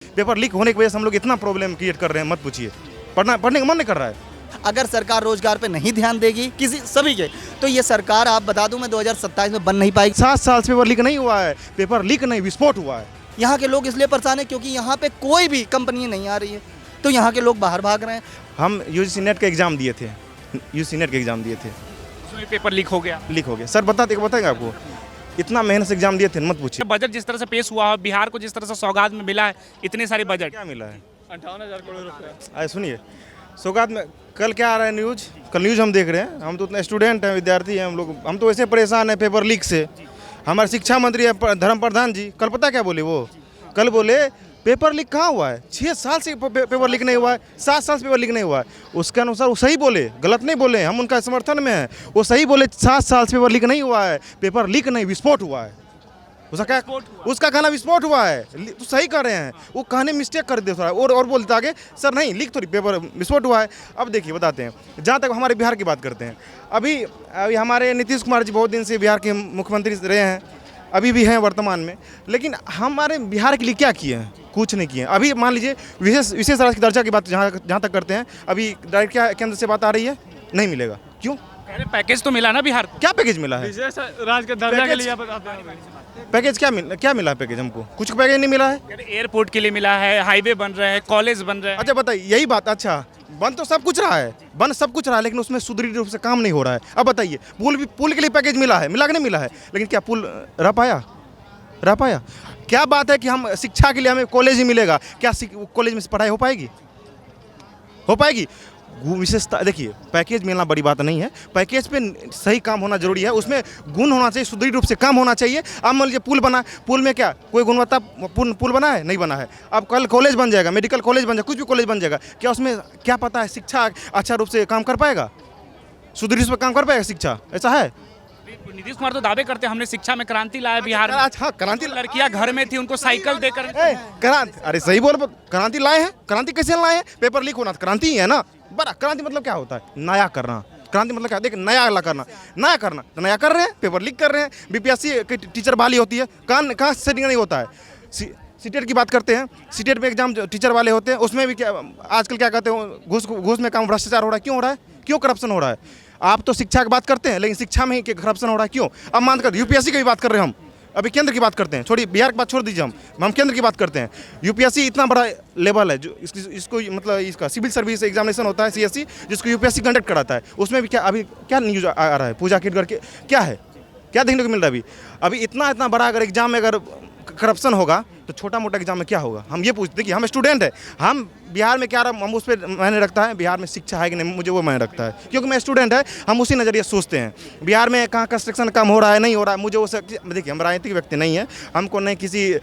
Paper leak होने की वजह से हम लोग इतना प्रॉब्लम क्रिएट कर रहे हैं, मत पूछिए। पढ़ने का मन नहीं कर रहा है। अगर सरकार रोजगार पे नहीं ध्यान देगी किसी सभी के, तो ये सरकार आप बता दूं मैं 2027 में बन नहीं पाएगी। 7 साल से पेपर लीक नहीं हुआ है, पेपर लीक नहीं विस्फोट हुआ है। यहाँ के लोग इसलिए परेशान है क्योंकि यहाँ पे कोई भी कंपनी नहीं आ रही है, तो यहाँ के लोग बाहर भाग रहे हैं। हम यूजीसी नेट का एग्जाम दिए थे, यूजीसी नेट का एग्जाम दिए थे, उसमें पेपर लीक हो गया। लीक हो गया। सर बताएंगे आपको, इतना मेहनत से एग्जाम दिए थे, मत पूछिए। बजट जिस तरह से पेश हुआ है, बिहार को जिस तरह से सौगात में मिला है, इतने सारे बजट क्या मिला है? 58,000 करोड़ रुपए। अरे सुनिए, सौगात में कल क्या आ रहा है न्यूज़, कल न्यूज़ हम देख रहे हैं। हम तो उतने स्टूडेंट हैं, विद्यार्थी हैं हम लोग, हम तो ऐसे परेशान हैं पेपर लीक से। हमारे शिक्षा मंत्री धर्म प्रधान जी कल पता क्या बोले, वो कल बोले पेपर लीक कहाँ हुआ है, 6 साल से पेपर लीक नहीं हुआ है, 7 साल से पेपर लीक नहीं हुआ है। उसके अनुसार वो सही बोले, गलत नहीं बोले, हम उनका समर्थन में हैं। वो सही बोले 7 साल से पेपर लीक नहीं हुआ है, पेपर लीक नहीं विस्फोट हुआ है। उसका कहना विस्फोट हुआ है, तो सही कर रहे हैं। वो कहने मिस्टेक कर दे थोड़ा और बोलते आगे सर नहीं लीक थोड़ी, पेपर विस्फोट हुआ है। अब देखिए बताते हैं, जहाँ तक हमारे बिहार की बात करते हैं, अभी हमारे नीतीश कुमार जी बहुत दिन से बिहार के मुख्यमंत्री रहे हैं, अभी भी हैं वर्तमान में, लेकिन हमारे बिहार के लिए क्या किए हैं? कुछ नहीं किए हैं। अभी मान लीजिए विशेष राज्य की दर्जा की बात जहाँ तक करते हैं, अभी डायरेक्ट क्या केंद्र से बात आ रही है, नहीं मिलेगा। क्यों? अरे पैकेज तो मिला ना बिहार को। क्या पैकेज मिला है? विशेष राज्य के दर्जा के लिए बताते हैं। पैकेज क्या मिला है? पैकेज हमको कुछ पैकेज नहीं मिला है। एयरपोर्ट के लिए मिला है, हाईवे बन रहे हैं, कॉलेज बन रहे हैं। अच्छा बताइए, यही बात। अच्छा बन तो सब कुछ रहा है, बन सब कुछ रहा है, लेकिन उसमें सुदृढ़ रूप से काम नहीं हो रहा है। अब बताइए, पुल के लिए पैकेज मिला है, मिला कि नहीं मिला है, लेकिन क्या पुल रह पाया? क्या बात है कि हम शिक्षा के लिए हमें कॉलेज ही मिलेगा, क्या कॉलेज में पढ़ाई हो पाएगी? विशेषता देखिए, पैकेज मिलना बड़ी बात नहीं है, पैकेज पे सही काम होना जरूरी है, उसमें गुण होना चाहिए, सुदृढ़ रूप से काम होना चाहिए। अब मान लीजिए पुल बना, पुल में क्या कोई गुणवत्ता पुल बना है? नहीं बना है। अब कल कॉलेज बन जाएगा, मेडिकल कॉलेज बन जाएगा, कुछ भी कॉलेज बन जाएगा, क्या उसमें क्या पता है शिक्षा अच्छा रूप से काम कर पाएगा, सुदृढ़ रूप से काम कर पाएगा शिक्षा? ऐसा है? नीतीश कुमार तो दावे करते हैं हमने शिक्षा में क्रांति लाया बिहार में। अच्छा क्रांति, लड़कियां घर में थी, उनको साइकिल देकर क्रांति, अरे सही बोल, क्रांति लाए हैं। क्रांति कैसे लाए हैं? पेपर लीक होना क्रांति ही है ना। बड़ा क्रांति मतलब क्या होता है? नया करना। क्रांति मतलब क्या? देखिए, नया करना तो नया कर रहे हैं, पेपर लीक कर रहे हैं। बीपीएससी की टीचर बहाली होती है, कहाँ सेटिंग नहीं होता है। सीटेट की बात करते हैं, सीटेट में एग्जाम टीचर वाले होते हैं, उसमें भी क्या आजकल क्या कहते हैं, घूस में काम भ्रष्टाचार हो रहा है। क्यों हो रहा है? क्यों करप्शन हो रहा है? आप तो शिक्षा की बात करते हैं, लेकिन शिक्षा में ही करप्शन हो रहा है। क्यों? अब मान कर यूपीएससी की भी बात कर रहे हैं हम, अभी केंद्र की बात करते हैं, छोड़ी बिहार की बात छोड़ दीजिए, हम केंद्र की बात करते हैं। यूपीएससी इतना बड़ा लेवल है जो इसको मतलब इसका सिविल सर्विस एग्जामिनेशन होता है, सीएससी, जिसको यूपीएससी कंडक्ट कराता है। उसमें भी क्या अभी क्या न्यूज आ रहा है? पूजा किट करके क्या है, क्या देखने को मिल रहा है? अभी इतना बड़ा अगर एग्जाम में अगर करप्शन होगा तो छोटा मोटा एग्जाम में क्या होगा? हम ये पूछते, देखिए हम स्टूडेंट है, हम बिहार में क्या हम उस पर मायने रखता है, बिहार में शिक्षा है कि नहीं, मुझे वो मायने रखता है, क्योंकि मैं स्टूडेंट है, हम उसी नज़रिए सोचते हैं। बिहार में कहाँ कंस्ट्रक्शन कम हो रहा है, नहीं हो रहा है, मुझे वो देखिए, हम राजनीतिक व्यक्ति नहीं है, हमको नहीं किसी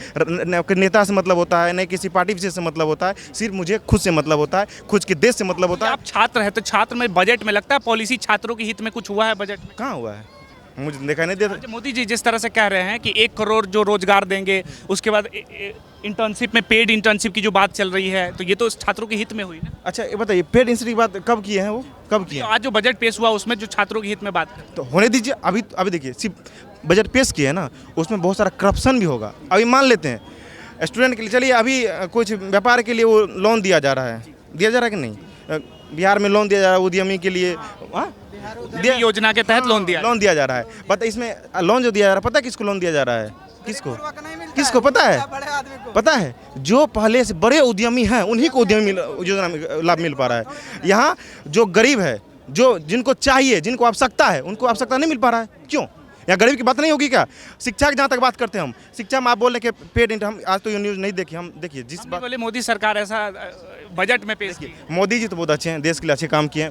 नेता से मतलब होता है, नहीं किसी पार्टी विशेष से मतलब होता है, सिर्फ मुझे खुद से मतलब होता है, खुद के देश से मतलब होता है। आप छात्र हैं तो छात्र में बजट में लगता है पॉलिसी छात्रों के हित में कुछ हुआ है बजट में? कहाँ हुआ है? मुझे देखा नहीं देता। मोदी जी जिस तरह से कह रहे हैं कि 1 करोड़ जो रोजगार देंगे, उसके बाद इंटर्नशिप में पेड इंटर्नशिप की जो बात चल रही है, तो ये तो छात्रों के हित में हुई ना। अच्छा ये बताइए, पेड इंस्टीट्यूट की बात कब किए हैं? वो कब किए हैं? आज जो बजट पेश हुआ उसमें जो छात्रों के हित में बात तो होने दीजिए। अभी देखिए, सिर्फ बजट पेश किए है ना, उसमें बहुत सारा करप्शन भी होगा। अभी मान लेते हैं स्टूडेंट के लिए, चलिए अभी कुछ व्यापार के लिए वो लोन दिया जा रहा है कि नहीं? बिहार में लोन दिया जा रहा है उद्यमी के लिए, योजना के तहत लोन दिया जा रहा है। बता, इसमें लोन जो दिया जा रहा है, पता है किसको लोन दिया जा रहा है? किसको पता है? जो पहले से बड़े उद्यमी हैं उन्हीं को उद्यमी योजना में लाभ मिल पा रहा है। यहाँ जो गरीब है, जो जिनको चाहिए, जिनको आवश्यकता है, उनको आवश्यकता नहीं मिल पा रहा है। क्यों? यहाँ गरीब की बात नहीं होगी क्या? शिक्षा की जहाँ तक बात करते हैं हम, शिक्षा में आप बोल रहे कि पेड हम आज तो ये न्यूज़ नहीं देखी, हम देखिए जिस बात बोले मोदी सरकार ऐसा बजट में पेश की। मोदी जी तो बहुत अच्छे हैं, देश के लिए अच्छे काम किए हैं।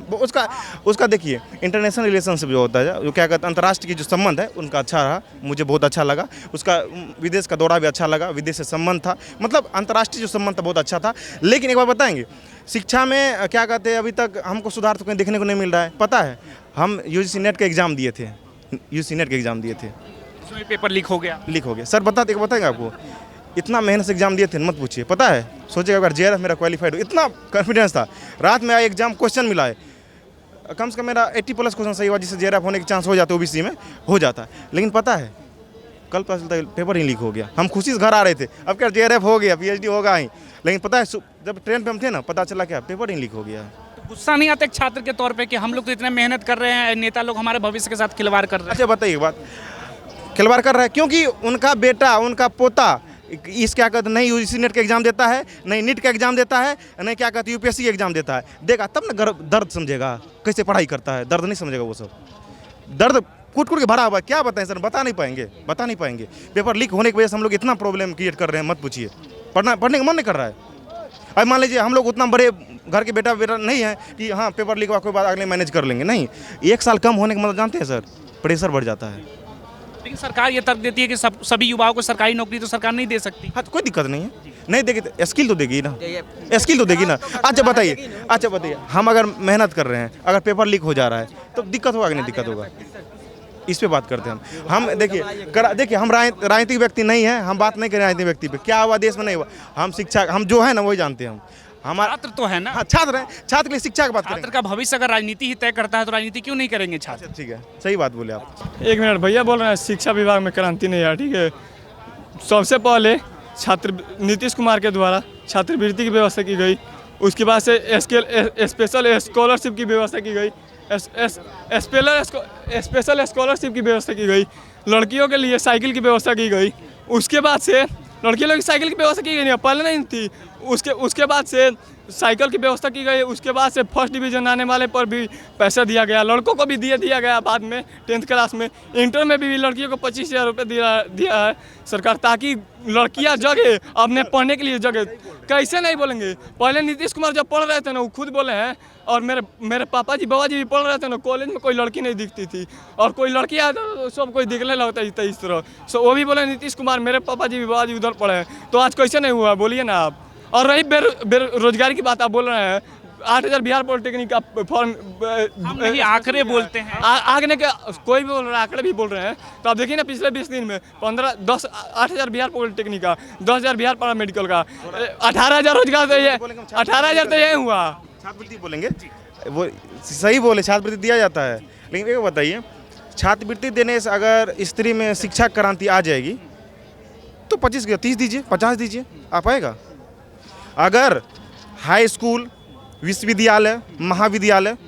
उसका देखिए इंटरनेशनल रिलेशनशिप जो होता है, जो क्या कहते हैं, अंतर्राष्ट्रीय की जो संबंध है उनका अच्छा रहा, मुझे बहुत अच्छा लगा। उसका विदेश का दौरा भी अच्छा लगा, विदेश से संबंध था, मतलब अंतर्राष्ट्रीय जो संबंध था बहुत अच्छा था। लेकिन एक बार बताएंगे, शिक्षा में क्या कहते हैं, अभी तक हमको सुधार तो कहीं देखने को नहीं मिल रहा है। पता है, हम यूजीसी नेट का एग्जाम दिए थे, उसमें पेपर लीक हो गया। सर बताएंगे आपको, इतना मेहनत से एग्जाम दिए थे, मत पूछिए। पता है, सोचिएगा अगर जेआरएफ मेरा क्वालिफाइड हो, इतना कॉन्फिडेंस था। रात में आया एग्जाम, क्वेश्चन मिला है, कम से कम मेरा 80+ क्वेश्चन सही हुआ, जिससे जेआरएफ होने के चांस हो जाते, ओबीसी में हो जाता। लेकिन पता है कल पता चलता है पेपर ही लीक हो गया। हम खुशी से घर आ रहे थे, अब क्या JRF हो गया, PhD होगा ही, लेकिन पता है जब ट्रेन पे हम थे ना, पता चला क्या पेपर ही लीक हो गया। तो गुस्सा नहीं आता एक छात्र के तौर पे कि हम लोग तो इतना मेहनत कर रहे हैं, नेता लोग हमारे भविष्य के साथ खिलवाड़ कर रहे हैं? अच्छा बताइए एक बात, खिलवाड़ कर रहा है क्योंकि उनका बेटा, उनका पोता इस क्या कहते नहीं UGC नेट का एग्जाम देता है, नहीं नीट का एग्जाम देता है, नहीं क्या कहते UPSC एग्जाम देता है, देगा तब ना दर्द समझेगा, कैसे पढ़ाई करता है, दर्द नहीं समझेगा वो सब। दर्द कूट कूट के भरा हुआ है, क्या बताएं सर, बता नहीं पाएंगे। पेपर लीक होने की वजह से हम लोग इतना प्रॉब्लम क्रिएट कर रहे हैं, मत पूछिए। पढ़ने का मन नहीं कर रहा है। अब मान लीजिए हम लोग उतना बड़े घर के बेटा नहीं है कि हाँ पेपर लीक हुआ कोई बात अगले मैनेज कर लेंगे, नहीं। 1 साल कम होने का मतलब जानते हैं सर, प्रेशर बढ़ जाता है। लेकिन सरकार ये तर्क देती है कि सभी युवाओं को सरकारी नौकरी तो सरकार नहीं दे सकती। हाँ तो कोई दिक्कत नहीं है, नहीं देगी तो स्किल तो देगी ना, स्किल तो देगी ना। अच्छा बताइए हम अगर मेहनत कर रहे हैं, अगर पेपर लीक हो जा रहा है तो दिक्कत होगा कि नहीं दिक्कत होगा? इस पे बात करते हैं हम। देखिए हम राजनीतिक व्यक्ति नहीं है, हम बात नहीं करें राजनीतिक व्यक्ति पे, क्या हुआ देश में नहीं हुआ, हम शिक्षा, हम जो है ना वही जानते हैं। हमारा छात्र तो है ना, हाँ छात्र हैं, छात्र के लिए शिक्षा की बात करें। छात्र का भविष्य अगर राजनीति ही तय करता है तो राजनीति क्यों नहीं करेंगे छात्र? ठीक है, सही बात बोले आप। 1 मिनट, भैया बोल रहे हैं शिक्षा विभाग में क्रांति नहीं आया, ठीक है। सबसे पहले नीतीश कुमार के द्वारा छात्रवृत्ति की व्यवस्था की गई, उसके बाद से स्पेशल स्कॉलरशिप की व्यवस्था की गई, स्पेशल स्कॉलरशिप की व्यवस्था की गई, लड़कियों के लिए साइकिल की व्यवस्था की गई। उसके बाद से लड़कियों की साइकिल की व्यवस्था की गई नहीं, पहले नहीं थी। उसके बाद से साइकिल की व्यवस्था की गई। उसके बाद से फर्स्ट डिवीज़न आने वाले पर भी पैसा दिया गया, लड़कों को भी दिया गया बाद में 10th क्लास में। इंटर में भी लड़कियों को 25,000 रुपये दिया है सरकार, ताकि लड़कियां जगे, अपने पढ़ने के लिए जगे। कैसे नहीं बोलेंगे? पहले नीतीश कुमार जब पढ़ रहे थे ना, वो खुद बोले हैं, और मेरे पापा जी बाबा जी भी पढ़ रहे थे ना, कॉलेज में कोई लड़की नहीं दिखती थी, और कोई लड़की आया तो सब कोई दिखने लगता था इस तरह। सो वो भी बोले नीतीश कुमार, मेरे पापा जी भी बाबा जी उधर पढ़े हैं, तो आज कैसे नहीं हुआ बोलिए ना आप। और रही बेरोजगारी की बात, आप बोल रहे हैं 8,000 बिहार पॉलिटेक्निक का फॉर्म, हम नहीं आंकड़े बोलते हैं, आंकड़े के कोई भी बोल रहा है, आंकड़े भी बोल रहे हैं। तो आप देखिए ना, पिछले 20 दिन में 8,000 बिहार पॉलिटेक्निक का, 10,000 बिहार पैरा मेडिकल का, 18,000 रोजगार, तो ये 18,000 तो यही हुआ। छात्रवृत्ति बोलेंगे, वो सही बोले, छात्रवृत्ति दिया जाता है। लेकिन एक बताइए, छात्रवृत्ति देने से अगर स्त्री में शिक्षा क्रांति आ जाएगी तो 25 के 30 दीजिए, 50 दीजिए, आ पाएगा? अगर हाई स्कूल, विश्वविद्यालय,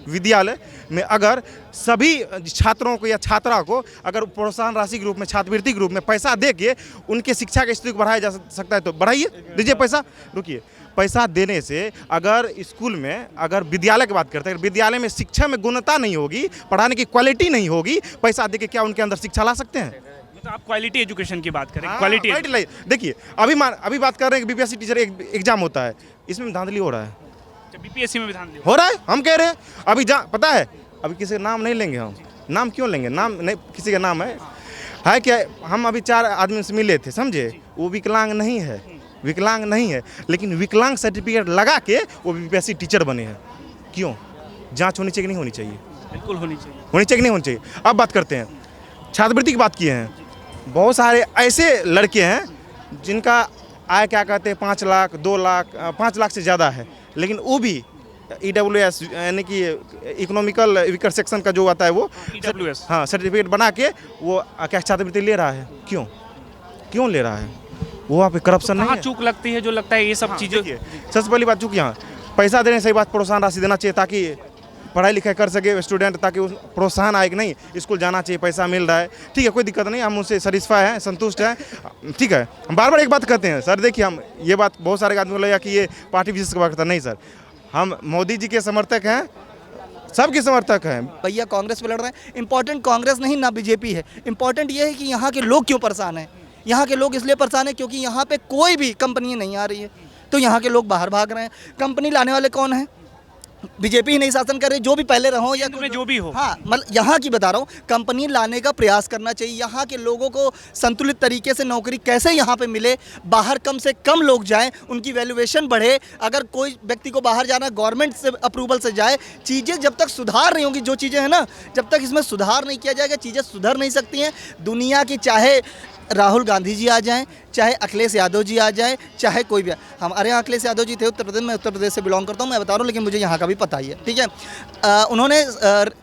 विद्यालय में अगर सभी छात्रों को या छात्रा को अगर प्रोत्साहन राशि के रूप में, छात्रवृत्ति के रूप में पैसा दे के उनके शिक्षा के स्तर को बढ़ाया जा सकता है तो बढ़ाइए, दीजिए पैसा। रुकिए, पैसा देने से अगर स्कूल में, अगर विद्यालय की बात करते हैं, विद्यालय में शिक्षा में गुणवत्ता नहीं होगी, पढ़ाने की क्वालिटी नहीं होगी, पैसा दे के क्या उनके अंदर शिक्षा ला सकते हैं? तो आप क्वालिटी एजुकेशन की बात करें, क्वालिटी देखिए अभी बात कर रहे हैं कि BPSC टीचर एग्जाम होता है, इसमें धांधली हो रहा है। BPSC में विधान हो रहा है, हम कह रहे हैं अभी पता है, अभी किसी का नाम नहीं लेंगे हम, नाम क्यों लेंगे, नाम नहीं, किसी का नाम है क्या, हम अभी 4 आदमी से मिले थे, समझे, वो विकलांग नहीं है, लेकिन विकलांग सर्टिफिकेट लगा के वो BPSC टीचर बने हैं। क्यों? जांच होनी चाहिए कि नहीं होनी चाहिए? बिल्कुल होनी चाहिए कि नहीं होनी चाहिए? अब बात करते हैं, छात्रवृत्ति की बात किए हैं, बहुत सारे ऐसे लड़के हैं जिनका आय क्या कहते हैं 5 लाख, 2 लाख, 5 लाख से ज़्यादा है, लेकिन वो भी EWS यानी कि इकोनॉमिकल वीकर सेक्शन का जो आता है वो EWS, हाँ, सर्टिफिकेट बना के वो क्या छात्रवृत्ति ले रहा है। क्यों ले रहा है? वो वहाँ पे करप्शन नहीं है? चूक लगती है, जो लगता है ये सब चीज़ें। सबसे पहली बात चूक यहाँ पैसा देने, सही बात, प्रोत्साहन राशि देना चाहिए ताकि पढ़ाई लिखाई कर सके स्टूडेंट, ताकि उस प्रोत्साहन आए कि नहीं स्कूल जाना चाहिए, पैसा मिल रहा है, ठीक है, कोई दिक्कत नहीं, हम उससे सेटिस्फाई हैं, संतुष्ट हैं, ठीक है। हम बार एक बात कहते हैं सर, देखिए हम ये बात बहुत सारे आदमी बोलेगा कि ये पार्टी विशेष की बात करता नहीं सर, हम मोदी जी के समर्थक हैं, सबके समर्थक हैं। भैया कांग्रेस पे लड़ रहे हैं, इंपॉर्टेंट कांग्रेस नहीं ना बीजेपी है, इंपॉर्टेंट ये है कि यहाँ के लोग क्यों परेशान हैं। यहाँ के लोग इसलिए परेशान हैं क्योंकि यहाँ पे कोई भी कंपनी नहीं आ रही है, तो यहाँ के लोग बाहर भाग रहे हैं। कंपनी लाने वाले कौन हैं? बीजेपी ही नहीं शासन कर रही, जो भी पहले रहो या जो भी हो। हाँ, मतलब यहाँ की बता रहा हूँ, कंपनी लाने का प्रयास करना चाहिए। यहाँ के लोगों को संतुलित तरीके से नौकरी कैसे यहाँ पे मिले, बाहर कम से कम लोग जाएं, उनकी वैल्यूएशन बढ़े। अगर कोई व्यक्ति को बाहर जाना, गवर्नमेंट से अप्रूवल से जाए। चीज़ें जब तक सुधार नहीं होंगी, जो चीज़ें हैं ना, जब तक इसमें सुधार नहीं किया जाएगा, चीज़ें सुधर नहीं सकती हैं। दुनिया की चाहे राहुल गांधी जी आ जाएं, चाहे अखिलेश यादव जी आ जाएं, चाहे कोई भी। हमारे यहाँ अखिलेश यादव जी थे उत्तर प्रदेश में, उत्तर प्रदेश से बिलोंग करता हूँ, मैं बता रहा हूँ, लेकिन मुझे यहाँ का भी पता ही है, ठीक है। उन्होंने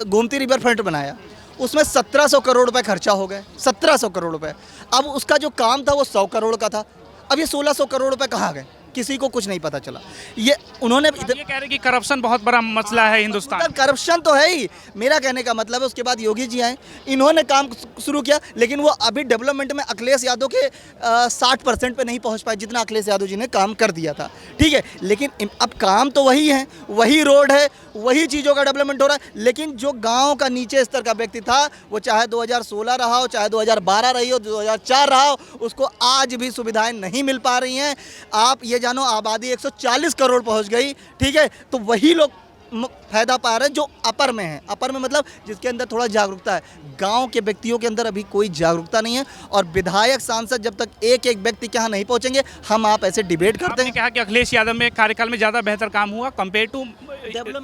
गोमती रिवर फ्रंट बनाया, उसमें 1700 करोड़ रुपए खर्चा हो गए, 1700 करोड़ रुपए। अब उसका जो काम था वो 100 करोड़ का था, अब ये 1600 करोड़ रुपए कहाँ गए, किसी को कुछ नहीं पता चला। ये उन्होंने ये कह रहे हैं कि करप्शन बहुत बड़ा मसला है हिंदुस्तान में। करप्शन तो है ही, मेरा कहने का मतलब है। उसके बाद योगी जी आए, इन्होंने काम शुरू किया, लेकिन वो अभी डेवलपमेंट में अखिलेश यादव के 60% पे नहीं पहुंच पाए जितना अखिलेश यादव जी ने काम कर दिया था, ठीक है। लेकिन अब काम तो वही है, वही रोड है, वही चीज़ों का डेवलपमेंट हो रहा है, लेकिन जो गांव का नीचे स्तर का व्यक्ति था, वो चाहे 2016 रहा हो, चाहे 2012 रही हो, 2004 रहा हो, उसको आज भी सुविधाएं नहीं मिल पा रही हैं। आप ये जानो आबादी 140 करोड़ पहुंच गई, ठीक है, तो वही लोग फायदा पा रहे हैं जो अपर में है। अपर में मतलब जिसके अंदर थोड़ा जागरूकता है। गांव के व्यक्तियों के अंदर अभी कोई जागरूकता नहीं है, और विधायक सांसद जब तक एक एक व्यक्ति के यहाँ नहीं पहुंचेंगे, हम आप ऐसे डिबेट करते आपने हैं। कहा कि अखिलेश यादव में कार्यकाल में ज़्यादा बेहतर काम हुआ कंपेयर टू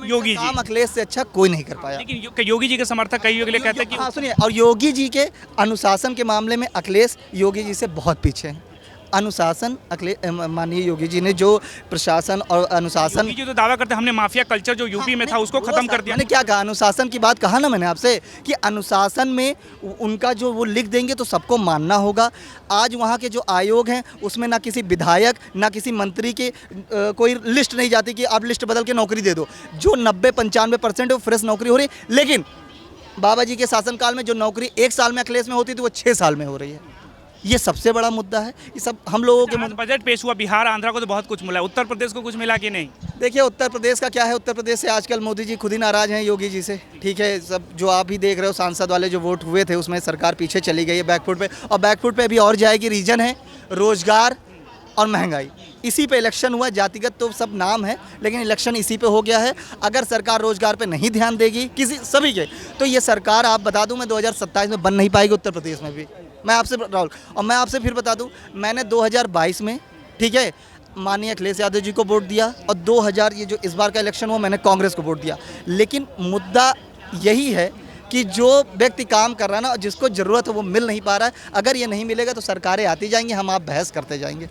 योगी जी, काम अखिलेश से अच्छा कोई नहीं कर पाया। लेकिन योगी जी के समर्थक कई के लिए कहते हैं कि हाँ सुनिए, और योगी जी के अनुशासन के मामले में अखिलेश योगी जी से बहुत पीछे हैं। अनुशासन माननीय योगी जी ने जो प्रशासन और अनुशासन, योगी जी तो दावा करते हैं हमने माफिया कल्चर जो यूपी में था उसको खत्म कर दिया। मैंने क्या कहा, अनुशासन की बात कहा ना मैंने आपसे कि अनुशासन में उनका जो वो लिख देंगे तो सबको मानना होगा। आज वहाँ के जो आयोग हैं उसमें ना किसी विधायक ना किसी मंत्री के कोई लिस्ट नहीं जाती कि आप लिस्ट बदल के नौकरी दे दो। जो 90-95% वो फ्रेश नौकरी हो रही है, लेकिन बाबा जी के शासनकाल में जो नौकरी 1 साल में अखिलेश में होती थी वो 6 साल में हो रही है। ये सबसे बड़ा मुद्दा है। ये सब हम लोगों के आज बजट पेश हुआ, बिहार आंध्रा को तो बहुत कुछ मिला, उत्तर प्रदेश को कुछ मिला कि नहीं? देखिए उत्तर प्रदेश का क्या है, उत्तर प्रदेश से आजकल मोदी जी खुद ही नाराज़ हैं योगी जी से, ठीक है। सब जो आप भी देख रहे हो, सांसद वाले जो वोट हुए थे उसमें सरकार पीछे चली गई है बैकफुट पे, और बैकफुट पे अभी और जाएगी। रीजन है रोजगार और महंगाई, इसी पे इलेक्शन हुआ। जातिगत तो सब नाम है, लेकिन इलेक्शन इसी पे हो गया है। अगर सरकार रोजगार पे नहीं ध्यान देगी किसी सभी के, तो ये सरकार आप बता दूं मैं 2027 में बन नहीं पाएगी उत्तर प्रदेश में भी। मैं आपसे राहुल, और मैं आपसे फिर बता दूं, मैंने 2022 में, ठीक है, माननीय अखिलेश यादव जी को वोट दिया, और 2000 ये जो इस बार का इलेक्शन हुआ मैंने कांग्रेस को वोट दिया। लेकिन मुद्दा यही है कि जो व्यक्ति काम कर रहा है ना, जिसको ज़रूरत है वो मिल नहीं पा रहा है। अगर ये नहीं मिलेगा तो सरकारें आती जाएंगी, हम आप बहस करते जाएंगे।